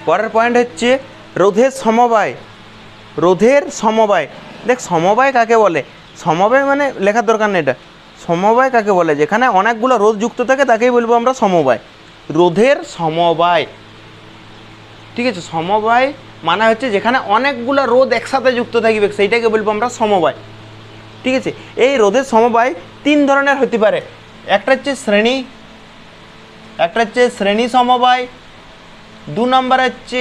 পরের পয়েন্ট হচ্ছে রোধের সমবায়। রোধের সমবায়, দেখ সমবায় কাকে বলে? সমবায় মানে লেখার দরকার নেই, এটা সমবায় কাকে বলে? যেখানে অনেকগুলো রোধ যুক্ত থাকে তাকেই বলবো আমরা সমবায়। রোধের সমবায়, ঠিক আছে? সমবায় মানে হচ্ছে যেখানে অনেকগুলো রোধ একসাথে যুক্ত থাকবে, সেইটাকে বলবো আমরা সমবায়, ঠিক আছে? এই রোধের সমবায় তিন ধরনের হতে পারে। একটা হচ্ছে শ্রেণী সমবায়, 2 নম্বর হচ্ছে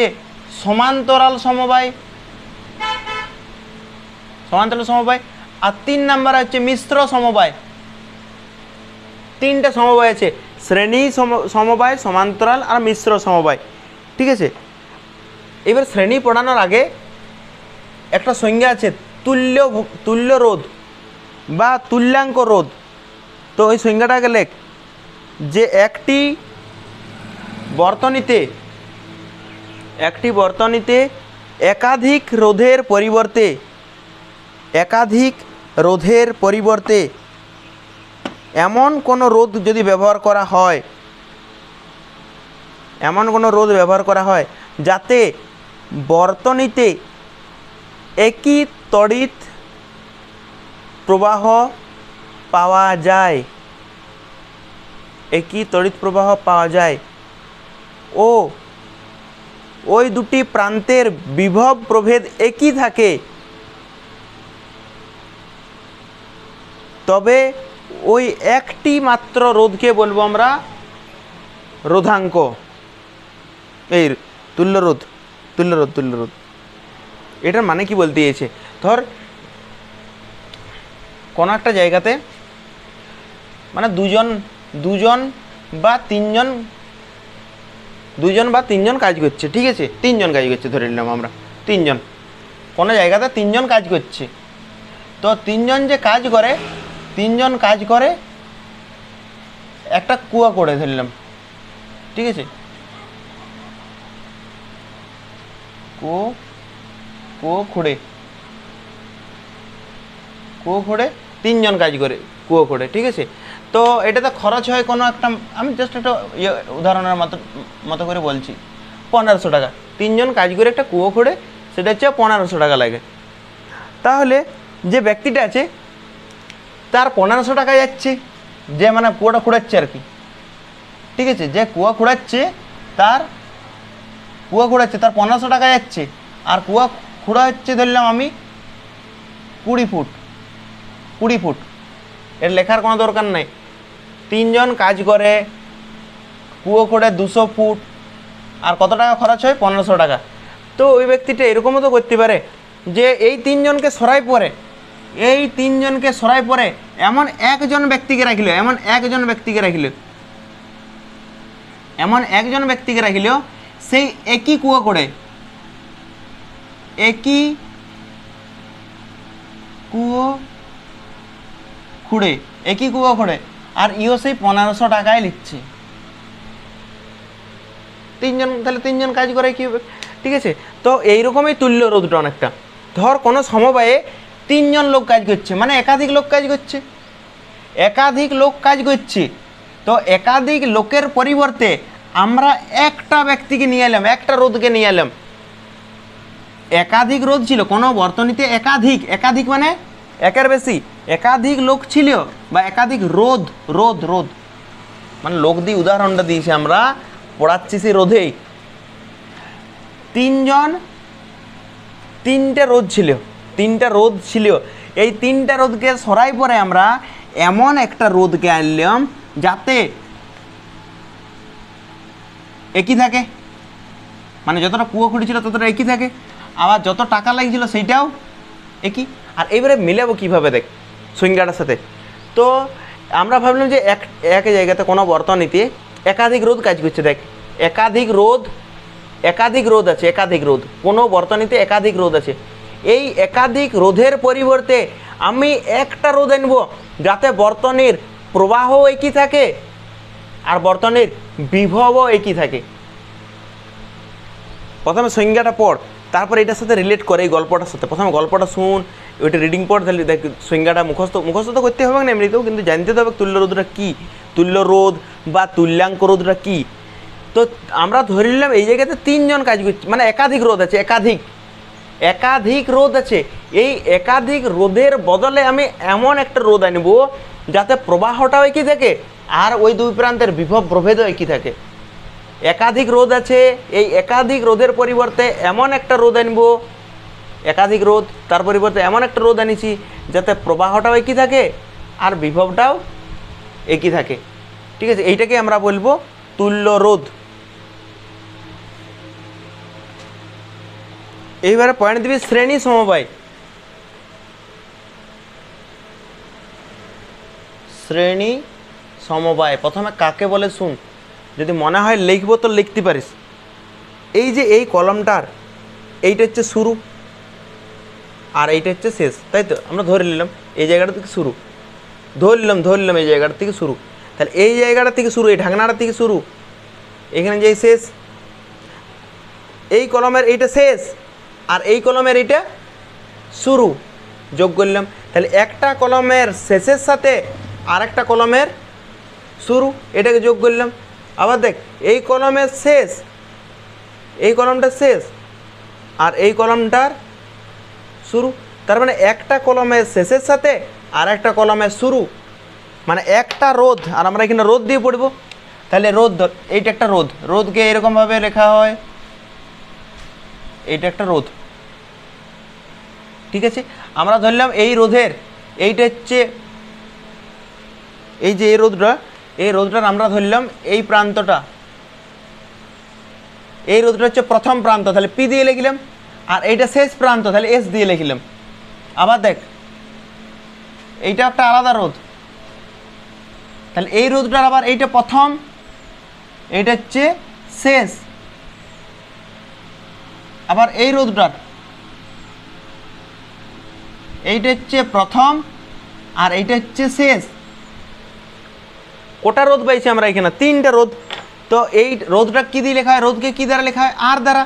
সমান্তরাল সমবায়, আর 3 নম্বর হচ্ছে মিশ্র সমবায়। তিনটা সমবায় আছে, শ্রেণী সমবায়, সমান্তরাল আর মিশ্র সমবায়, ঠিক আছে? এবার শ্রেণী পড়ানোর আগে একটা সংজ্ঞা আছে, তুল্য রোধ বা তুল্যাঙ্ক রোধ। তো ওই সংজ্ঞাটাকে লেখ, যে একটি বর্তনীতে একাধিক রোধের পরিবর্তে এমন কোনো রোধ যদি ব্যবহার করা হয় যাতে বর্তনীতে একই তড়িৎ প্রবাহ পাওয়া যায় ও ওই দুটি প্রান্তের বিভব প্রভেদ একই থাকে, তবে ওই একটি মাত্র রোধকে বলবো আমরা রোধাঙ্ক। এই তুল্য রোধ। এটার মানে কি বলতে চেয়েছে, ধর কোনো একটা জায়গাতে মানে দুজন বা তিনজন কাজ করছে, ঠিক আছে? 3 জন কাজ করছে, ধরে নিলাম আমরা 3 জন। কোনো জায়গাতে 3 জন কাজ করছে, তো 3 জন যে কাজ করে একটা কুয়া করে ধরলাম, ঠিক আছে? কুয়ো খুঁড়ে 3 জন কাজ করে কুয়ো খুঁড়ে, ঠিক আছে? তো এটাতে খরচ হয় কোনো একটা, আমি জাস্ট একটা উদাহরণের মতো করে বলছি, 1500 টাকা। 3 জন কাজ করে একটা কুয়ো খুঁড়ে, সেটা হচ্ছে 1500 টাকা লাগে। তাহলে যে ব্যক্তিটা আছে তার 1500 টাকা যাচ্ছে, যে মানে কুয়োটা খুঁড়াচ্ছে আর কি, ঠিক আছে? যে কুয়া খুঁড়াচ্ছে তার 1500 টাকা যাচ্ছে, আর কুয়া খুঁড়া হচ্ছে ধরলাম আমি 20 ফুট। এর লেখার কোনো দরকার নাই। 3 জন কাজ করে, কুয়ো খুঁড়ে 200 ফুট, আর কত টাকা খরচ হয়? 1500 টাকা। তো ওই ব্যক্তিটা এরকমও তো করতে পারে যে এই 3 জনকে সরাই পরে এমন একজন ব্যক্তিকে রাখিল, সেই একই কুয়ো খুঁড়ে আর ইও সেই 1500 টাকায় লিখছে। 3 জন, তাহলে 3 জন কাজ করে কি হবে, ঠিক আছে? তো এইরকমই তুল্য রোধটা অনেকটা। ধর কোনো সমবায়ে 3 জন লোক কাজ করছে, মানে একাধিক লোক কাজ করছে, তো একাধিক লোকের পরিবর্তে আমরা একটা ব্যক্তিকে নিয়ে এলাম, একটা রোধকে নিয়ে এলাম। একাধিক রোধ ছিল কোনো বর্তনীতে, একাধিক মানে একের বেশি, একাধিক লোক ছিল বা একাধিক রোধ মানে লোক দিয়ে উদাহরণটা দিয়েছি, আমরা পড়াচ্ছি সেই রোধেই। 3টা রোধ ছিল, এই 3টা রোধকে সরাই পরে আমরা এমন একটা রোধকে আনলাম যাতে একই থাকে, মানে যতটা কুয়ো খুঁড়েছিল ততটা একই থাকে, আবার যত টাকা লাগছিল সেইটাও একই। আর এবারে মিলাবো কীভাবে, দেখ সংজ্ঞাটার সাথে। তো আমরা ভাবলাম যে এক জায়গাতে কোনো বর্তনীতে একাধিক রোধ কাজ করছে। দেখ একাধিক রোধ আছে, কোনো বর্তনীতে একাধিক রোধ আছে। এই একাধিক রোধের পরিবর্তে আমি একটা রোধ আনব যাতে বর্তনীর প্রবাহ একই থাকে আর বর্তনীর বিভবও একই থাকে। প্রথমে সংজ্ঞাটা পড়, তারপর এটার সাথে রিলেট করে এই গল্পটার সাথে। প্রথমে গল্পটা শুন, ওইটা রিডিং পড়, তাহলে দেখ সংজ্ঞাটা মুখস্থ তো করতে হবে না এমনিতেও, কিন্তু জানতে হবে তুল্য রোধটা কী, তুল্য রোধ বা তুল্যাঙ্ক রোধটা কী। তো আমরা ধরে নিলাম এই জায়গাতে তিনজন কাজ করছে, মানে একাধিক রোধ আছে, একাধিক রোধ আছে। এই একাধিক রোধের বদলে আমি এমন একটা রোধ আনব যাতে প্রবাহটাও একই থাকে আর ওই দুই প্রান্তের বিভব প্রভেদও একই থাকে। একাধিক রোধ আছে, এই একাধিক রোধের পরিবর্তে এমন একটা রোধ আনব, একাধিক রোধ তার পরিবর্তে এমন একটা রোধ আনিছি যাতে প্রবাহটাও একই থাকে আর বিভবটাও একই থাকে। ঠিক আছে, এইটাকে আমরা বলবো তুল্য রোধ। এইবারে পয়েন্ট দিবি শ্রেণী সমবায়। শ্রেণী সমবায় প্রথমে কাকে বলে শুন, যদি মনে হয় লিখবো তো লিখতে পারিস। এই যে এই কলমটার এইটা হচ্ছে শুরু আর এইটা হচ্ছে শেষ, তাই তো? আমরা ধরে নিলাম এই জায়গাটা থেকে শুরু, ধরে নিলাম এই জায়গাটা থেকে শুরু। তাহলে এই জায়গাটা থেকে শুরু, এই ঢাকনাটা থেকে শুরু, এখানে যে শেষ, এই কলমের এইটা শেষ আর এই কলমের এইটা শুরু, যোগ করলাম। তাহলে একটা কলমের শেষের সাথে আর একটা কলমের শুরু, এটাকে যোগ করলাম। আবার দেখ, এই কলমের শেষ, এই কলমটা শেষ আর এই কলমটার শুরু, তার মানে একটা কলমের শেষের সাথে আর একটা কলমের শুরু, মানে একটা রোধ। আর আমরা এখানে রোধ দিয়ে পড়ব। তাহলে রোধ, এইটা একটা রোধ, রোধকে এরকমভাবে লেখা হয়, এইটা একটা রোধ। ঠিক আছে, আমরা ধরলাম এই রোধের এইটা হচ্ছে, এই যে এই রোধটার আমরা ধরলাম এই প্রান্তটা, এই রোধটা হচ্ছে প্রথম প্রান্ত, তাহলে পি দিয়ে লিখলাম। আর এইটা শেষ প্রান্ত, তাহলে এস দিয়ে লিখলাম। আবার দেখ, এইটা একটা আলাদা রোধ, তাহলে এই রোধটার আবার এইটা প্রথম, এইটা হচ্ছে শেষ। আবার এই রোধটার এইটা হচ্ছে প্রথম আর এইটা হচ্ছে শেষ। কোটা রোধ পাইছি আমরা এখানে? তিনটা রোধ। তো এই রোধটা কী দিয়ে লেখা হয়? রোধকে কী দ্বারা লেখা হয়? আর দ্বারা।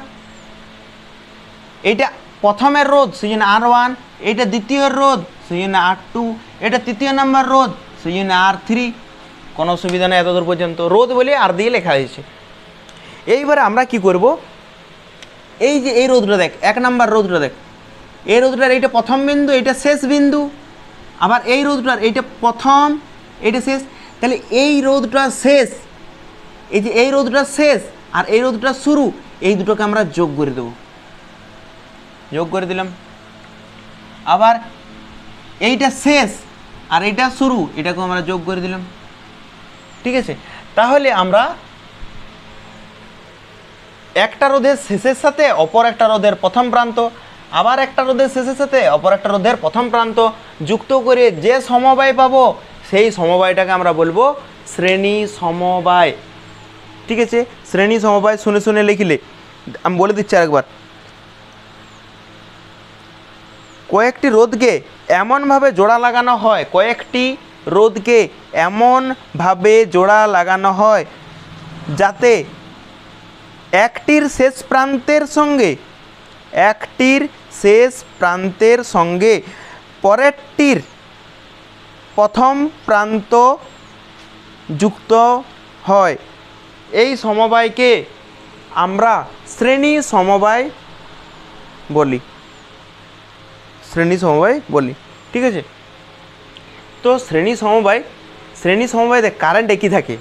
এইটা প্রথমের রোধ, সেই জন্য R1, এইটা দ্বিতীয় রোধ, সেই জন্য R2, এটা তৃতীয় নম্বর রোধ, সেই জন্য R3। কোনো অসুবিধা নেই এতদূর পর্যন্ত। রোধ বলে আর দিয়ে লেখা হয়েছে। এইবারে আমরা কি করব, এই যে এই রোধটা দেখ, এক নম্বর রোধটা দেখ, এই রোধটার এইটা প্রথম বিন্দু, এইটা শেষ বিন্দু। আবার এই রোধটার এইটা প্রথম, এইটা শেষ। তাহলে এই রোধটা শেষ, এই যে এই রোধটা শেষ আর এই রোধটা শুরু, এই দুটোকে আমরা যোগ করে দেব, যোগ করে দিলাম। আবার এইটা শেষ আর এইটা শুরু, এটাকেও আমরা যোগ করে দিলাম। ঠিক আছে, তাহলে আমরা একটা রোধের শেষের সাথে অপর একটা রোধের প্রথম প্রান্ত, আবার একটা রোধের শেষের সাথে অপর একটা রোধের প্রথম প্রান্ত যুক্ত করে যে সমবায় পাবো, সেই সমবায়টাকে আমরা বলবো শ্রেণী সমবায়। ঠিক আছে, শ্রেণী সমবায় শুনে শুনে লিখলে আমি বলে দিচ্ছি আরেকবার। কয়েকটি রোধকে এমনভাবে জোড়া লাগানো হয়, কয়েকটি রোধকে এমনভাবে জোড়া লাগানো হয় যাতে একটির শেষ প্রান্তের সঙ্গে পরেরটির প্রথম প্রান্ত যুক্ত হয়। এই সমবায়কে আমরা শ্রেণী সমবায় বলি, শ্রেণী সমবায় বলি। ঠিক আছে, তো শ্রেণী সমবায়তে কারেন্ট একই থাকে,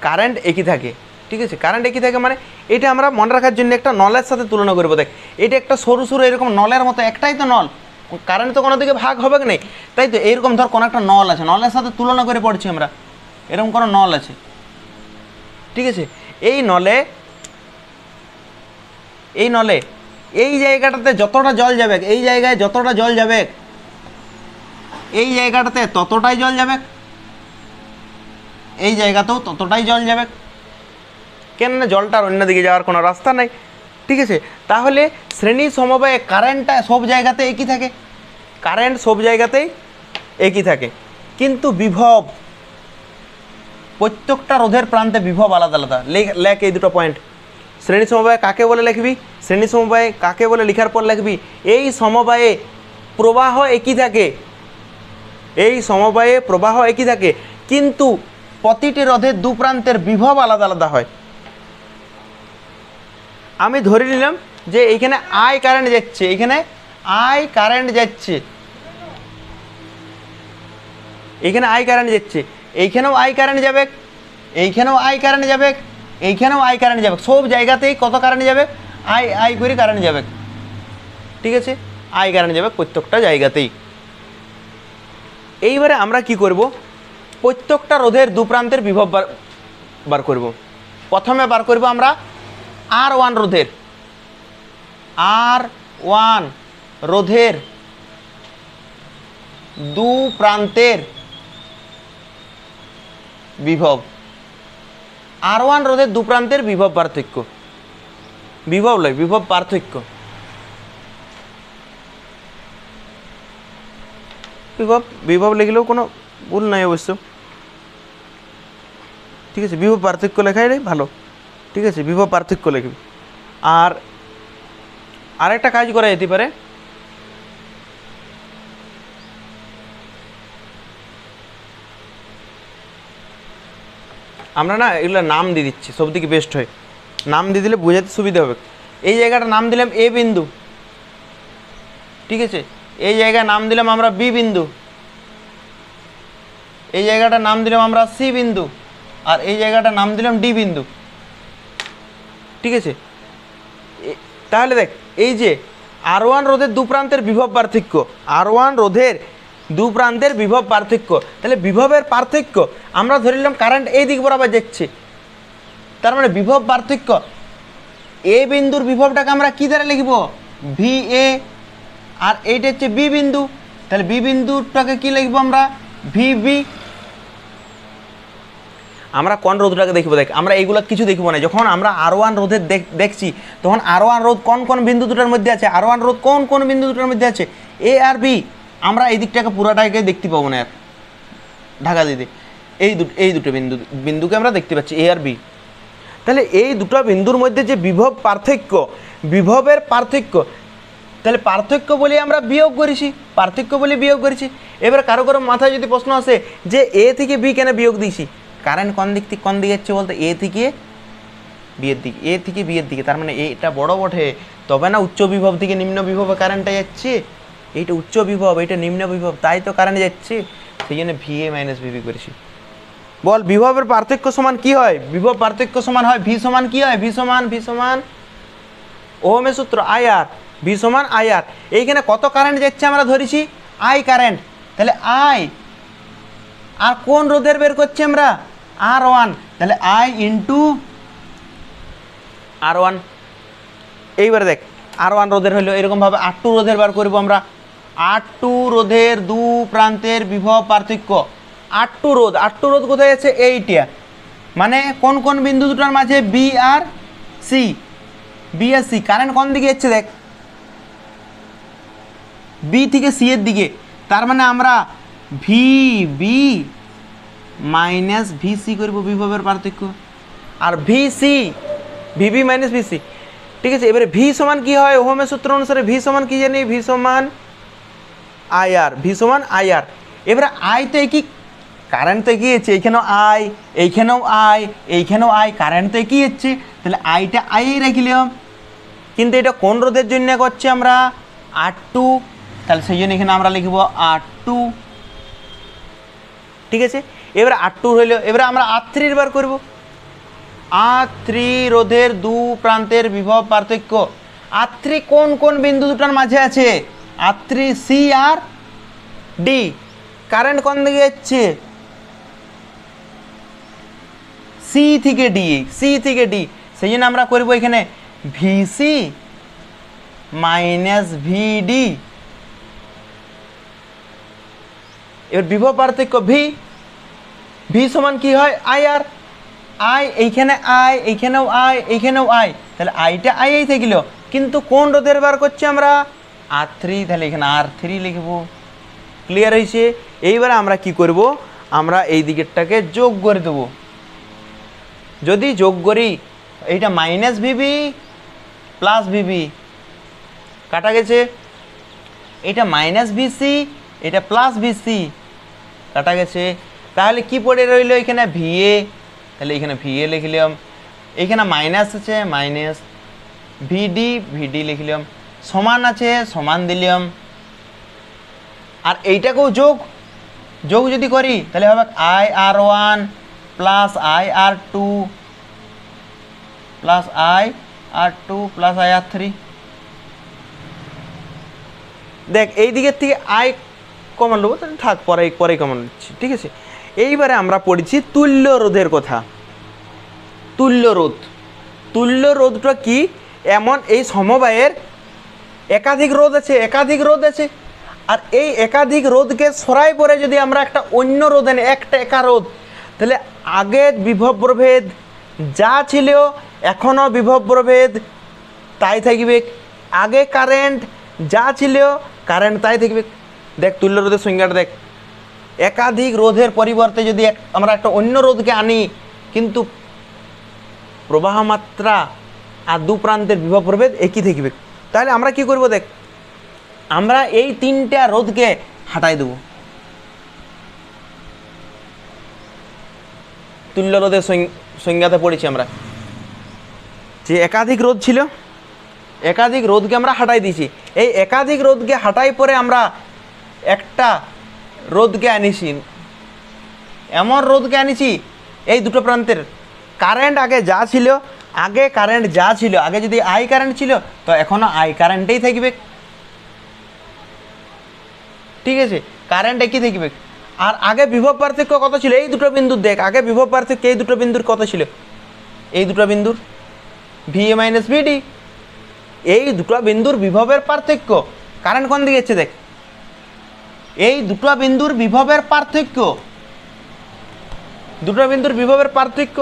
কারেন্ট একই থাকে। ঠিক আছে, কারেন্ট একই থাকে মানে এটা আমরা মনে রাখার জন্য একটা নলের সাথে তুলনা করবো। দেখ, এটা একটা সরু সরু এরকম নলের মতো, একটাই তো নল, কারেন্ট তো কোনো দিকে ভাগ হবে না, তাই তো? এইরকম ধর কোনো একটা নল আছে, নলের সাথে তুলনা করে পড়ছি আমরা, এরকম কোনো নল আছে। ঠিক আছে, এই নলে এই জায়গাটাতে যতটা জল যাবে, এই জায়গায় যতটা জল যাবে, এই জায়গাটাতে ততটাই জল যাবে, এই জায়গাতেও ততটাই জল যাবে। কেননা জলটার অন্যদিকে যাওয়ার কোনো রাস্তা নাই। ঠিক আছে, তাহলে শ্রেণী সমবায়ে কারেন্টটা সব জায়গাতে একই থাকে, কারেন্ট সব জায়গাতেই একই থাকে, কিন্তু বিভব প্রত্যেকটা রোধের প্রান্তে বিভব আলাদা আলাদা। লেখ এই দুটো পয়েন্ট। শ্রেণী সমবায় কাকে বলে লিখবি, শ্রেণী সমবায় কাকে বলে লেখার পর লিখবি এই সমবায়ে প্রবাহ একই থাকে, এই সমবায়ে প্রবাহ একই থাকে, কিন্তু প্রতিটি রোধের দু প্রান্তের বিভব আলাদা আলাদা হয়। আমি ধরে নিলাম যে এইখানে আই কারেন্ট যাচ্ছে, এখানে আই কারেন্ট যাচ্ছে, এইখানে আই কারেন্ট যাচ্ছে, এইখানেও আই কারেন্ট যাবে, এইখানেও আই কারেন্ট যাবে, এইখানেও আই কারেন্ট যাবে, সব জায়গাতেই কত কারেন্ট যাবে, আই আই করে কারেন্ট যাবে। ঠিক আছে, আই কারেন্ট যাবে প্রত্যেকটা জায়গাতেই। এইবারে আমরা কি করব, প্রত্যেকটা রোধের দু প্রান্তের বিভব বার করব। প্রথমে বার করব আমরা R1 রোধের, R1 রোধের দু প্রান্তের বিভব, R1 রোধের দু প্রান্তের বিভব পার্থক্য, বিভব লয় বিভব পার্থক্য, বিভব বিভব লিখলেও কোনো ভুল নাই অবশ্য। ঠিক আছে, বিভব পার্থক্য লেখাই ভালো। ঠিক আছে, বিভব পার্থক্য লিখবি। আর আরেকটা কাজ করা যেতে পারে, আমরা না এগুলো নাম দিয়ে দিচ্ছি, সব থেকে বেস্ট হয়, নাম দিয়ে দিলে বোঝাতে সুবিধা হবে। এই জায়গাটা নাম দিলাম এ বিন্দু, ঠিক আছে, এই জায়গায় নাম দিলাম আমরা বি বিন্দু, এই জায়গাটা নাম দিলাম আমরা সি বিন্দু, আর এই জায়গাটা নাম দিলাম ডি বিন্দু। ঠিক আছে, তাহলে দেখ এই যে R1 রোধের দু প্রান্তের বিভব পার্থক্য, R1 রোধের দু প্রান্তের বিভব পার্থক্য, তাহলে বিভবের পার্থক্য আমরা ধরে নিলাম কারেন্ট এই দিক বরাবর যাচ্ছে, তার মানে বিভব পার্থক্য এ বিন্দুর বিভবটাকে আমরা কি দ্বারা লিখব, ভি এ, আর এইটা হচ্ছে বি বিন্দু, তাহলে বি বিন্দুটাকে কি লিখব আমরা, ভি বি। আমরা কোন রোধটাকে দেখবো, দেখ আমরা এইগুলো কিছু দেখবো না, যখন আমরা R1 রোধের দেখছি তখন R1 রোধ কোন কোন বিন্দু দুটার মধ্যে আছে, R1 রোধ কোন কোন বিন্দু দুটার মধ্যে আছে, এ আর বি। আমরা এই দিকটাকে পুরাটাকে দেখতে পাবো না, আর ঢাকা দিতে এই দুটো বিন্দুকে আমরা দেখতে পাচ্ছি, এ আর বি। তাহলে এই দুটো বিন্দুর মধ্যে যে বিভব পার্থক্য, বিভবের পার্থক্য, তাহলে পার্থক্য বলে আমরা বিয়োগ করেছি, পার্থক্য বলে বিয়োগ করেছি। এবার কারো কারো মাথায় যদি প্রশ্ন আসে যে এ থেকে বি কেন বিয়োগ দিয়েছি, কারেন্ট কোন দিক থেকে কোন দিকে যাচ্ছে বলতে, এ থেকে বিয়ের দিকে, এ থেকে বিয়ের দিকে, তার মানে এটা বড় বটে, তবে না উচ্চ বিভব থেকে নিম্ন বিভবে কারেন্টটা যাচ্ছে, এইটা উচ্চ বিভব, এইটা নিম্ন বিভব, তাই তো কারেন্ট যাচ্ছে, সেই জন্য VA মাইনাস VB করেছি। বল বিভবের পার্থক্য সমান কি হয়, বিভব পার্থক্য সমান হয় ভি সমান কি হয়, ভি সমান ওহমের সূত্র IR, ভি সমান IR। এইখানে কত কারেন্ট যাচ্ছে আমরা ধরেছি, আই কারেন্ট, তাহলে আই, আর কোন রোধের বের করছি আমরা, R1, তাহলে আই ইন্টু R1। এইবার দেখ R1 রোধের হলো এরকমভাবে R2 রোধের বার করবো আমরা, R2 রোধের দু প্রান্তের বিভব পার্থক্য, R2 রোধ কোথায় আছে, এইটা, মানে কোন কোন বিন্দু দুটার মাঝে, বি আর সি, বি আর সি, কারেন্ট কোন দিকে যাচ্ছে দেখ, বি থেকে সি এর দিকে, তার মানে আমরা ভি বি মাইনাস ভিসি করবো বিভবের পার্থক্য, আর ভিসি ভিবি মাইনাস ভিসি। ঠিক আছে, এবারে ভি সমান কি হয়, ওহমের সূত্র অনুসারে ভি সমান কি জানি, ভি সমান IR, ভি সমান IR। এবারে আই তো একই, কারেন্ট তো একই হচ্ছে, এইখানেও আই, এইখানেও আই, এইখানেও আই, কারেন্ট তো একই হচ্ছে, তাহলে আইটা আই রাখিলাম, কিন্তু এটা কোন রোধের জন্য করছে আমরা, R2, তাহলে সেই জন্য এখানে আমরা লিখব R2। ঠিক আছে, এবারে R2 হইল, এবারে আমরা R3 বার করব, R3 রোধের দু প্রান্তের বিভব পার্থক্য, R3 কোন কোন বিন্দু দুটার মাঝে আছে, R3 সি আর ডি, কারেন্ট কোন দিকে যাচ্ছে, সি থেকে ডি, সেই জন্য আমরা করবো এখানে ভিসি মাইনাস ভিডি। এবার বিভব পার্থক্য ভি সমান কি হয়, IR, আই এইখানে আই, এইখানেও আই, এইখানেও আই, তাহলে আইটা আই থাকিল, কিন্তু কোন রোধের বার করছি আমরা, R3, তাহলে এখানে R3 লিখব। ক্লিয়ার হয়েছে? এইবারে আমরা কি করব, আমরা এই দিকেরটাকে যোগ করে দেবো, যদি যোগ করি এইটা মাইনাস ভিবি প্লাস ভিবি কাটা গেছে, এটা মাইনাস ভিসি, এটা প্লাস ভিসি কাটা গেছে, তাহলে কি পড়ে রইল এখানে, VA, তাহলে এখানে VA লিখলাম, এইখানে মাইনাস আছে মাইনাস, ভিডি ভিডি লিখলাম, সমান আছে সমান দিলাম, আর এইটাকেও যোগ যোগ যদি করি তাহলে হবে IR1 plus IR2 plus IR2 plus IR3। দেখ এই দিকের থেকে আই কমন নেবো, তাহলে থাক পরে কমন নিচ্ছি, ঠিক আছে। এইবারে আমরা পড়েছি তুল্য রোধের কথা। তুল্য রোধ, তুল্য রোধটা কি? এমন এই সমবায়ের একাধিক রোধ আছে, আর এই একাধিক রোধকে সরাই পরে যদি আমরা একটা অন্য রোধ আনি, একটা একা রোধ, তাহলে আগের বিভব প্রভেদ যা ছিল এখনও বিভব প্রভেদ তাই থাকবে, আগে কারেন্ট যা ছিল কারেন্ট তাই থাকবে। দেখ তুল্য রোধের সংজ্ঞাটা দেখ, একাধিক রোধের পরিবর্তে যদি আমরা একটা অন্য রোধকে আনি, কিন্তু প্রবাহ মাত্রা আর দু প্রান্তের বিভব প্রভেদ একই থাকবে, তাহলে আমরা কি করব? দেখ আমরা এই তিনটা রোধকে হাঁটাই দেব। তুল্য রোধের সংজ্ঞাতে পড়েছি আমরা যে একাধিক রোধ ছিল, একাধিক রোধকে আমরা হাঁটাই দিয়েছি। এই একাধিক রোধকে হাঁটাই পরে আমরা একটা রোধকে আনিছি, এমন রোধকে আনিছি এই দুটো প্রান্তের কারেন্ট আগে যা ছিল, আগে যদি আই কারেন্ট ছিল তো এখনও আই কারেন্টেই থাকবে, ঠিক আছে, কারেন্ট একই থাকবে। আর আগে বিভব পার্থক্য কত ছিল? এই দুটো বিন্দুর দেখ, আগে বিভব পার্থক্য এই দুটো বিন্দুর কত ছিল? এই দুটো বিন্দুর VA মাইনাস VD, এই দুটো বিন্দুর বিভবের পার্থক্য। কারেন্ট কোন দিকে যাচ্ছে দেখ, এই দুটো বিন্দুর বিভবের পার্থক্য, দুটো বিন্দুর বিভবের পার্থক্য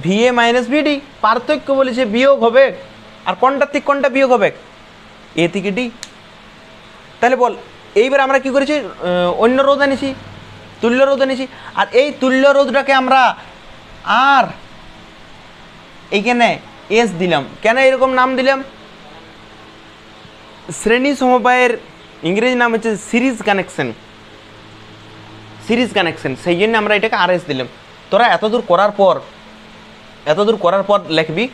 VA মাইনাস VD, পার্থক্য বলেছে বিয়োগ হবে, আর কোনটার থেকে কোনটা বিয়োগ হবে? এ থেকে ডি। তাহলে বল এইবার আমরা কি করেছি? অন্য রোধ আনিছি, তুল্য রোধ আনিছি, আর এই তুল্য রোধটাকে আমরা আর এইখানে এস দিলাম। কেন এরকম নাম দিলাম? শ্রেণী সমবায়ের ইংরেজি নাম হচ্ছে সিরিজ কানেকশন, সেই জন্য আমরা এটাকে RS দিলাম। তোরা এতদূর করার পর লিখবি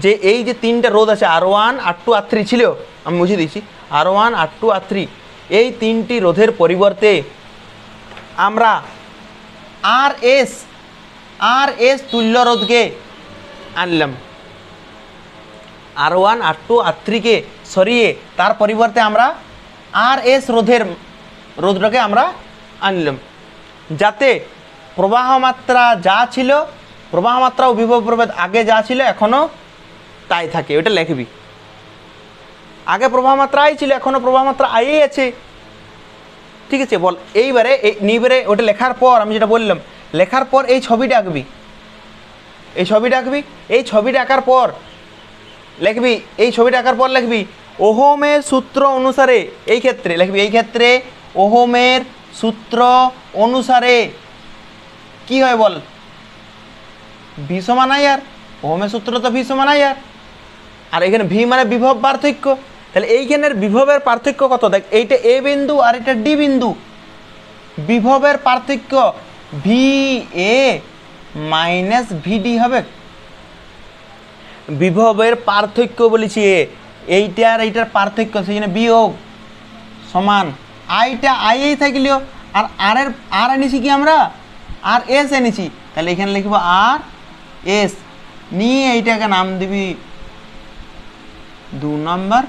যে এই যে তিনটা রোধ আছে R1 R2 R3 ছিল, আমি বুঝিয়ে দিচ্ছি, R1 R2 R3, এই তিনটি রোধের পরিবর্তে আমরা RS তুল্য রোধকে আনলাম, R1 R2 R3কে সরিয়ে তার পরিবর্তে আমরা RS রোধটাকে আমরা আনলাম, যাতে প্রবাহ মাত্রা যা ছিল, প্রবাহ মাত্রা ও বিভব প্রভেদ আগে যা ছিল এখনও তাই থাকে। ওটা লিখবি, আগে প্রবাহ মাত্রা আই ছিল, এখনও প্রবাহ মাত্রা আই আছে, ঠিক আছে। বল এইবারে ওটা লেখার পর আমি যেটা বললাম, লেখার পর এই ছবিটা আঁকবি, এই ছবিটা আঁকার পর লিখবি, ওহমের সূত্র অনুসারে, এই ক্ষেত্রে ওহমের সূত্র অনুসারে কি হয় বল? ভি সমান IR, ওহমের সূত্র তো ভি সমান IR, আর এখানে ভি মানে বিভব পার্থক্য, তাহলে এইখানের বিভবের পার্থক্য কত? দেখ এইটা এ বিন্দু আর এটা ডি বিন্দু, বিভবের পার্থক্য VA মাইনাস VD হবে। বিভবের পার্থক্য বলেছি এইটার পার্থক্য, সেই জন্য বিয়োগ সমান আইটা আইই থাকলেও, আর আর এনেছি কি আমরা? RS এনেছি, তাহলে এখানে লিখব RS, নিয়ে এইটাকে নাম দিবি 2 নম্বর,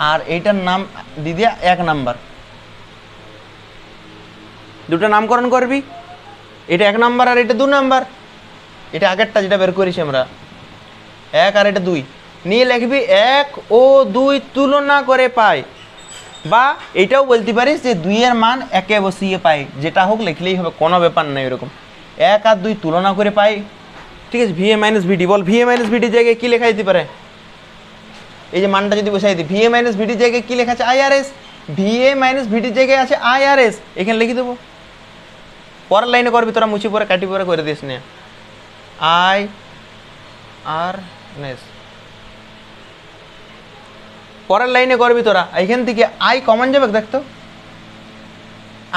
আর এইটার নাম দিদি 1 নম্বর। দুটো নামকরণ করবি, এটা 1 নম্বর আর এটা 2 নম্বর, এটা আগেরটা যেটা বের করেছি আমরা 1 আর এটা 2, নিয়ে লিখবি 1 ও 2 তুলনা করে পাই, বা এইটাও বলতে পারিস যে 2 এর মান 1-এ বসিয়ে পাই, যেটা হোক লিখলেই হবে, কোনো ব্যাপার নেই এরকম। 1 আর 2 তুলনা করে পাই, ঠিক আছে। VA মাইনাস VD, বল VA মাইনাস VD জায়গায় কী লেখা যেতে পারে? এই যে মানটা যদি বসাই দিই, VA মাইনাস VD জায়গায় কী লেখা আছে? IRS, VA মাইনাস VD জায়গায় আছে IRS, এখানে লিখে দেবো। পরের লাইনে করবি তোরা, মুছি পরে কাটি পরে করে দিস না, IRS পরের লাইনে করবি তোরা। এইখান থেকে আই কমন যাবে, দেখতো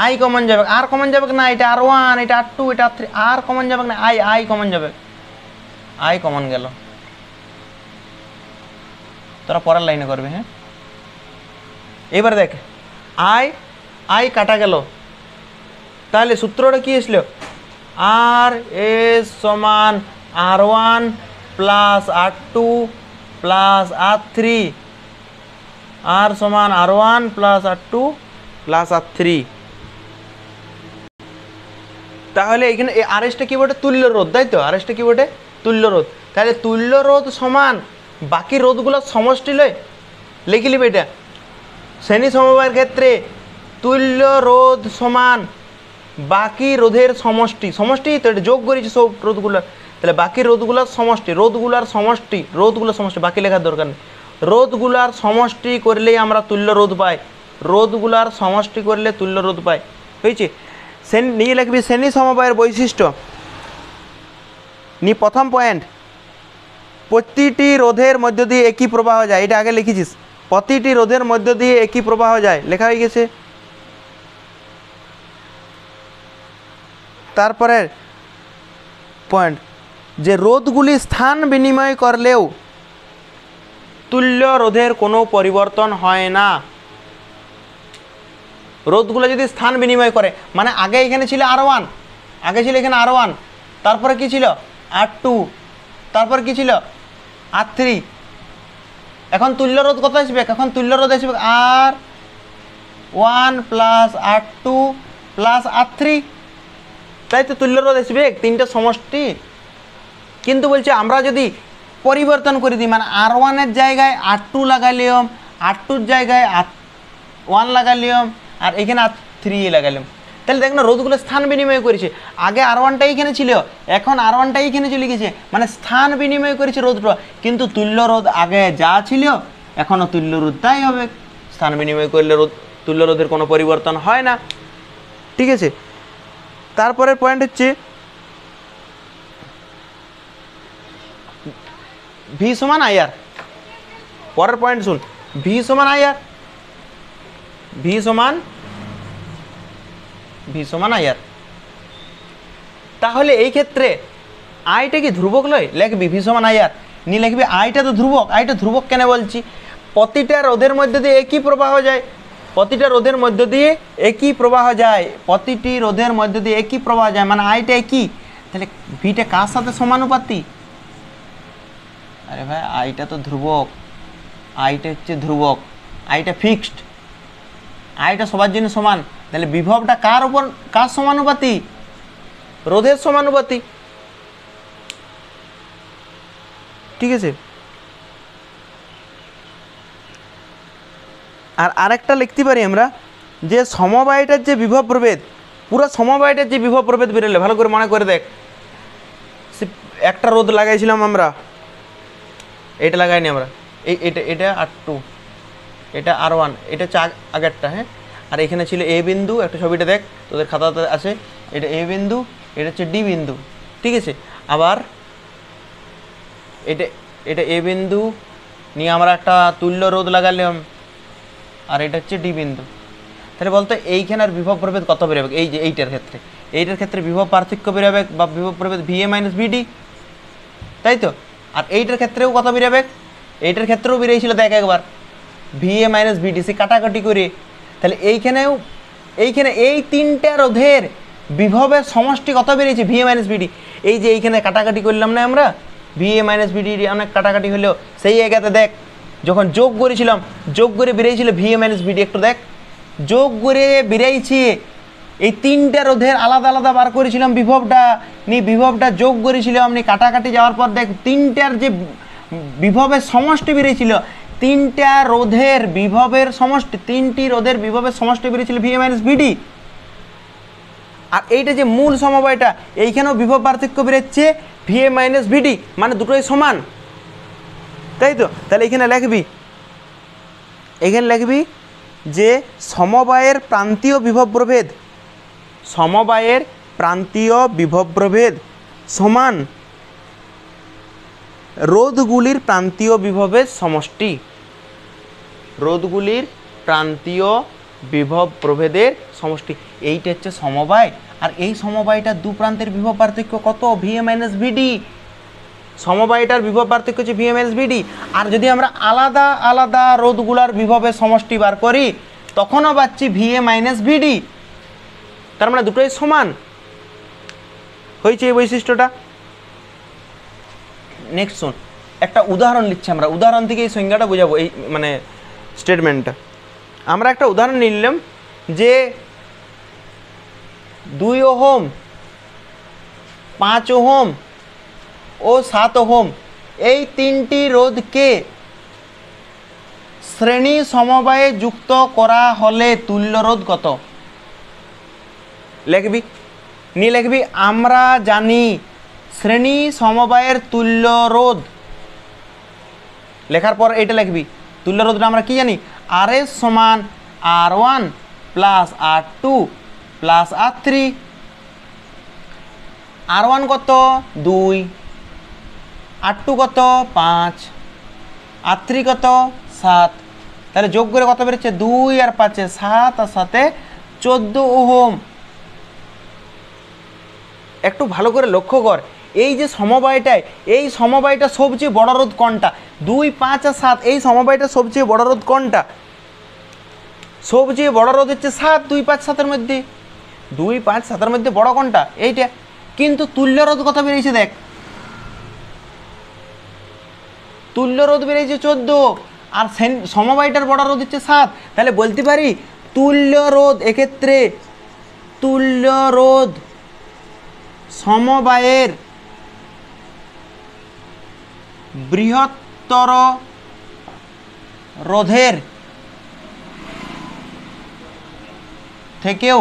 আই কমন যাবে, আর কমন যাবে না? এটা R1, এটা R2, এটা R3, আর কমন যাবে না? আই কমন যাবে, আই কমন গেল। তোরা পরের লাইনে করবে। হ্যাঁ, এবার দেখ আই আই কাটা গেল, তাহলে সূত্রটা কি আসলো? আর এস সমান R1 plus R2 plus R3, আর সমান R1 plus R2 plus R3। তাহলে এখানে আর এসটা কি বটে? তুল্য রোধ, তাই তো? আর এসটা কি বটে? তুল্য রোধ। তাহলে তুল্য রোধ সমান বাকি রোধগুলোর সমষ্টি লয়, লিখে নিবে এটা। শ্রেণী সমবায়ের ক্ষেত্রে তুল্য রোধ সমান বাকি রোধের সমষ্টি, সমষ্টি তো এটা যোগ করেছি সব রোধগুলোর, তাহলে বাকি রোধগুলোর সমষ্টি, রোধগুলোর সমষ্টি, রোধগুলোর সমষ্টি, বাকি লেখার দরকার নেই। রোধগুলার সমষ্টি করলেই আমরা তুল্য রোধ পাই, রোধগুলার সমষ্টি করলে তুল্য রোধ পাই। হয়েছে? নিয়ে লিখবি শ্রেণী সমবায়ের বৈশিষ্ট্য। নি প্রথম পয়েন্ট, প্রতিটি রোধের মধ্য দিয়ে একই প্রবাহ যায়, এটা আগে লিখেছিস। প্রতিটি রোধের মধ্য দিয়ে একই প্রবাহ যায়, লেখা হয়ে গেছে। তারপরে পয়েন্ট, যে রোধগুলি স্থান বিনিময় করলেও তুল্য রোধের কোনো পরিবর্তন হয় না। রোধগুলো যদি স্থান বিনিময় করে, মানে আগে এখানে ছিল R1, আগে ছিল এখানে R1, তারপরে কি ছিল R2, তারপর কি ছিল R3। এখন তুল্য রোধ কত আসবে? এখন তুল্য রোধ আসবে R1 plus R2 plus R3, তাই তো? তুল্য রোধ আসবে তিনটা সমষ্টি। কিন্তু বলছে আমরা যদি পরিবর্তন করে দিই, মানে R1 এর জায়গায় R2 লাগাইলাম, R2 জায়গায় R1 লাগাইলাম, আর এখানে R3 লাগাইলাম, তাহলে দেখ না রোধগুলো স্থান বিনিময় করেছে। আগে R1টা এখানে ছিল, এখন R1টা এখানে চলে গেছে, মানে স্থান বিনিময় করেছে রোধটা। কিন্তু তুল্য রোধ আগে যা ছিল এখনও তুল্য রোধ তাই হবে, স্থান বিনিময় করলে তুল্য রোধের কোনো পরিবর্তন হয় না। ঠিক আছে? তারপরের পয়েন্ট হচ্ছে ভি সমান আইআর। পরের পয়েন্ট শুন, ভি সমান আইআর, ভি সমান আইআর। তাহলে এই ক্ষেত্রে আইটা কি ধ্রুবক লয়? লিখবি ভি সমান আইআর, নি লিখবি আইটা তো ধ্রুবক। আইটা ধ্রুবক কেন বলছি? প্রতিটা রোধের মধ্যে দিয়ে একই প্রবাহ যায়, প্রতিটা রোধের মধ্য দিয়ে একই প্রবাহ যায়, প্রতিটি রোধের মধ্য দিয়ে একই প্রবাহ যায়, মানে আইটা একই। তাহলে ভিটা কার সাথে সমানুপাতি? আরে ভাই আইটা তো ধ্রুবক, আইটা হচ্ছে ধ্রুবক, আইটা ফিক্সড, আইটা সবার জন্য সমান। তাহলে বিভবটা কার উপর, কার সমানুপাতি? রোধের সমানুপাতি। ঠিক আছে? আর আরেকটা লিখতে পারি আমরা, যে সমবায়টার যে বিভব প্রভেদ, পুরো সমবায়টার যে বিভব প্রভেদ বেরোলে ভালো করে মনে করে দেখ। একটা রোধ লাগাইছিলাম আমরা, এটা লাগাইনি আমরা, এটা R2, এটা R1, এটা হচ্ছে আগেরটা। হ্যাঁ, আর এখানে ছিল এ বিন্দু, একটা ছবিটা দেখ তোদের খাতাতে আছে, এটা এ বিন্দু, এটা হচ্ছে ডি বিন্দু। ঠিক আছে? আবার এটা এ বিন্দু নিয়ে আমরা একটা তুল্য রোধ লাগালাম, আর এটা হচ্ছে ডি বিন্দু। তাহলে বলতো এইখানে আর বিভব প্রভেদ কত বেরোবে? এই যে এইটার ক্ষেত্রে বিভব পার্থক্য বেরোবে বা বিভব প্রভেদ VA মাইনাস VD, তাই তো? আর এইটার ক্ষেত্রেও কত বেরোবে? এইটার ক্ষেত্রেও বেরিয়েছিল দেখ একবার, VA মাইনাস VD, সে কাটাকাটি করে। তাহলে এইখানে এই তিনটা রোধের বিভবের সমষ্টি কত বেরিয়েছে? VA minus VD। এই যে এইখানে কাটাকাটি করলাম না আমরা, VA মাইনাস VD অনেক কাটাকাটি হলেও সেই জায়গাতে দেখ যখন যোগ করেছিলাম, যোগ করে বেরিয়েছিল VA মাইনাস VD। একটু দেখ, যোগ করে বেরিয়েছি, এই তিনটা রোধের আলাদা আলাদা বার করেছিলাম বিভবটা, বিভবটা যোগ করেছিলাম, কাটাকাটি যাওয়ার পর দেখ তিনটার যে বিভবের সমষ্টি বেরিয়েছিল, তিনটা রোধের বিভবের সমষ্টি, তিনটি রোধের বিভবের সমষ্টি বেরিয়েছিল VA মাইনাস VD। আর এইটা যে মূল সমবায়টা, এইখানেও বিভব পার্থক্য বেরোচ্ছে VA মাইনাস VD, মানে দুটোই সমান, তাই তো? তাহলে এখানে লিখবি যে সমবায়ের প্রান্তীয় বিভব প্রভেদ, সমবায়ের প্রান্তীয় বিভব প্রভেদ সমান রোধগুলির প্রান্তীয় বিভবের সমষ্টি, রোধগুলির প্রান্তীয় বিভব প্রভেদের সমষ্টি। এইটা হচ্ছে সমবায়। আর এই সমবায়টা দু প্রান্তের বিভব পার্থক্য কত? VA minus VD। সমবায়টার বিভব পার্থক্য হচ্ছে ভিএমএস ভিডি। আর যদি আমরা আলাদা আলাদা রোধগুলার বিভবের সমষ্টি বার করি তখনও পাচ্ছি ভিএ মাইনাস ভিডি, তার মানে দুটোই সমান হয়েছে এই বৈশিষ্ট্যটা। নেক্সট শুন, একটা উদাহরণ নিচ্ছি আমরা, উদাহরণ থেকে এই সংজ্ঞাটা বোঝাবো, এই মানে স্টেটমেন্টটা। আমরা একটা উদাহরণ নিলাম যে 2 ওহম, 5 ওহম ও 7 ওহম এই তিনটি রোধকে শ্রেণী সমবায়ে যুক্ত করা হলে তুল্য রোধ কত? লিখবি নি লিখবি, আমরা জানি শ্রেণী সমবায়ের তুল্য রোধ। লেখার পর এটা লিখবি, তুল্য রোধটা আমরা কি জানি? আর এস সমান R1 plus R2 plus R3। R1 কত? 2, R2 কত? 5, R3 কত? 7। তাহলে যোগ করে কত বেরোচ্ছে? 2 আর 5 7 আর 7 14 ওহম। একটু ভালো করে লক্ষ্য কর, এই যে সমবায়টায়, এই সমবায়টা সবচেয়ে বড় রোধ কোনটা? 2, 5 আর 7, এই সমবায়টা সবচেয়ে বড় রোধ কোনটা? সবচেয়ে বড় রোধ হচ্ছে 7, 2, 5, 7-এর মধ্যে। 2, 5, 7-এর মধ্যে বড় কোনটা? এইটা। কিন্তু তুল্য রোধ কত বেরিয়েছে দেখ, তুল্য রোধ বেরিয়েছে 14, আর সমবায়টার বড় রোধ হচ্ছে 7। তাহলে বলতে পারি তুল্য রোধ, এক্ষেত্রে তুল্য রোধ সমবায়ের বৃহত্তর রোধের থেকেও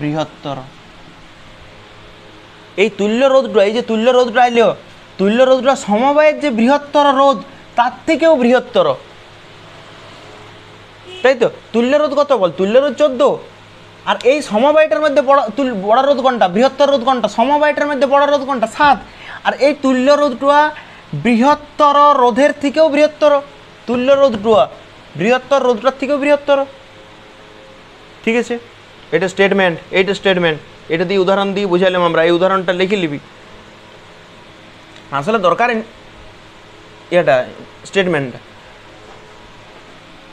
বৃহত্তর। এই তুল্য রোধটা, এই যে তুল্য রোধটা আইলো, তুল্য রোধটা সমবায়ের যে বৃহত্তর রোধ তার থেকেও বৃহত্তর, তাই তো? তুল্য রোধ কত বল? তুল্য রোধ 14, আর এই সমবায়টার মধ্যে বড় রোধ কোনটা? বৃহত্তর রোধ কোনটা? সমবায়টার মধ্যে বড় রোধ কোনটা? 7। আর এই তুল্য রোধটা বৃহত্তর রোধের থেকেও বৃহত্তর, তুল্য রোধটা বৃহত্তর রোধটার থেকেও বৃহত্তর। ঠিক আছে, এটা স্টেটমেন্ট, এইটা স্টেটমেন্ট, এটা দিয়ে উদাহরণ দিয়ে বুঝাইলাম আমরা। এই উদাহরণটা লিখে নিবি, আসলে দরকার এটা স্টেটমেন্টটা।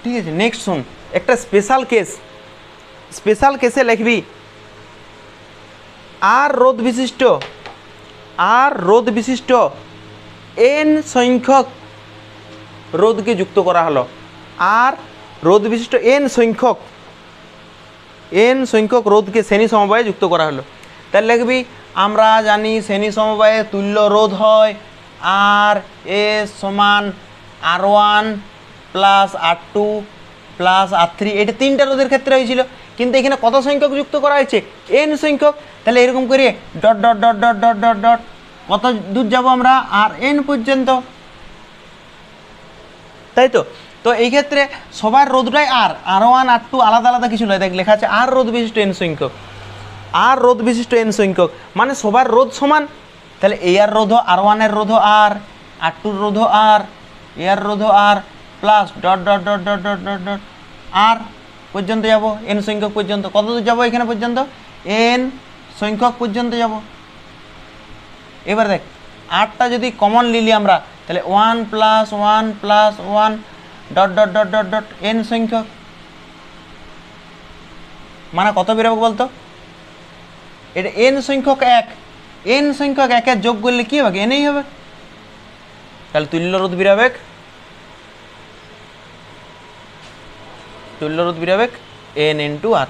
ঠিক আছে, নেক্সট শুন, একটা স্পেশাল কেস, স্পেশাল কেসে লিখবি আর রোধ বিশিষ্ট n সংখ্যক রোধকে যুক্ত করা হলো। আর রোধ বিশিষ্ট n সংখ্যক রোধকে শ্রেণী সমবায়ে যুক্ত করা হলো। তাহলে লিখবি, আমরা জানি শ্রেণী সমবায়ে তুল্য রোধ হয় আর এস সমান R1 plus R2 plus R3। এটা তিনটা রোধের ক্ষেত্রে হয়েছিল, কিন্তু এখানে কত সংখ্যক যুক্ত করা হয়েছে? n সংখ্যক। তাহলে এরকম করে dot dot dot dot dot dot dot কত দূর যাব আমরা? Rn পর্যন্ত, তাই তো? তো এই ক্ষেত্রে সবার রোধটাই R1 R2 আলাদা আলাদা কিছু নয়, দেখ লেখা আছে আর রোধ বিশিষ্ট n সংখ্যক, আর রোধ বিশিষ্ট n সংখ্যক, মানে সবার রোধ সমান। তাহলে এই আর রোধ R1 এর রোধ R, R2 রোধ R, এর রোধ R plus dot dot dot dot dot dot dot R পর্যন্ত যাব, n সংখ্যক পর্যন্ত। কত দূর যাবো এখানে পর্যন্ত? n সংখ্যক পর্যন্ত যাব। এবার দেখ, আরটা যদি কমন নিলি আমরা, তাহলে 1 plus 1 plus 1 dot dot dot dot dot n সংখ্যক, মানে কত বেরোবে বলতো? এটা n সংখ্যক 1, n সংখ্যক 1-এর যোগ করলে কি হবে? nই হবে। তাহলে তুল্য রোধ বেরোবে, তুল্য রোধ বেরোবে n ইন্টু আর।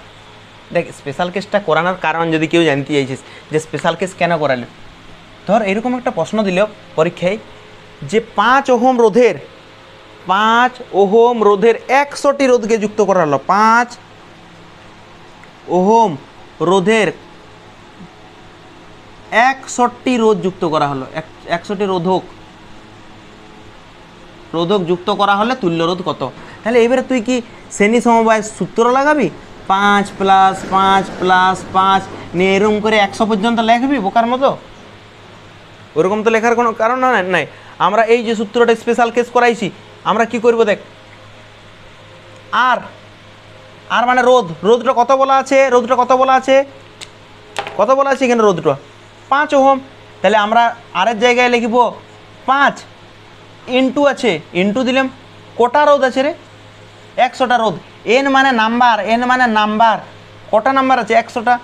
দেখ, স্পেশাল কেসটা করানোর কারণ যদি কেউ জানতে চাইছিস যে স্পেশাল কেস কেন করালে, ধর এরকম একটা প্রশ্ন দিল পরীক্ষায় যে 5 ওহম রোধের 100টি রোধকে যুক্ত করা হলো। 5 ওহম রোধের 100টি রোধ যুক্ত করা হলো, 100টি রোধক যুক্ত করা হলে তুল্য রোধ কত? তাহলে এবারে তুই কি শ্রেণী সমবায়ের সূত্র লাগাবি? 5 প্লাস 5 প্লাস 5 নিয়ে এরকম করে 100 পর্যন্ত লিখবি বোকার মতো? ওরকম তো লেখার কোনো কারণ নাই। আমরা এই যে সূত্রটা স্পেশাল কেস করাইছি, আমরা কি করব দেখ, আর মানে রোধটা কত বলা আছে? কত বলা আছে এখানে? রোধটা 5 ওহম। তাহলে আমরা আরেক জায়গায় লিখব 5 ইন্টু আছে, ইন্টু দিলাম কটা রোধ আছে রে, 100টা রোধ। এন মানে নাম্বার, এন মানে নাম্বার, কটা নাম্বার আছে, 100টা,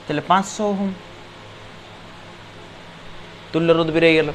তাহলে 500 ওহম তুল্য রোধ বেরিয়ে গেল।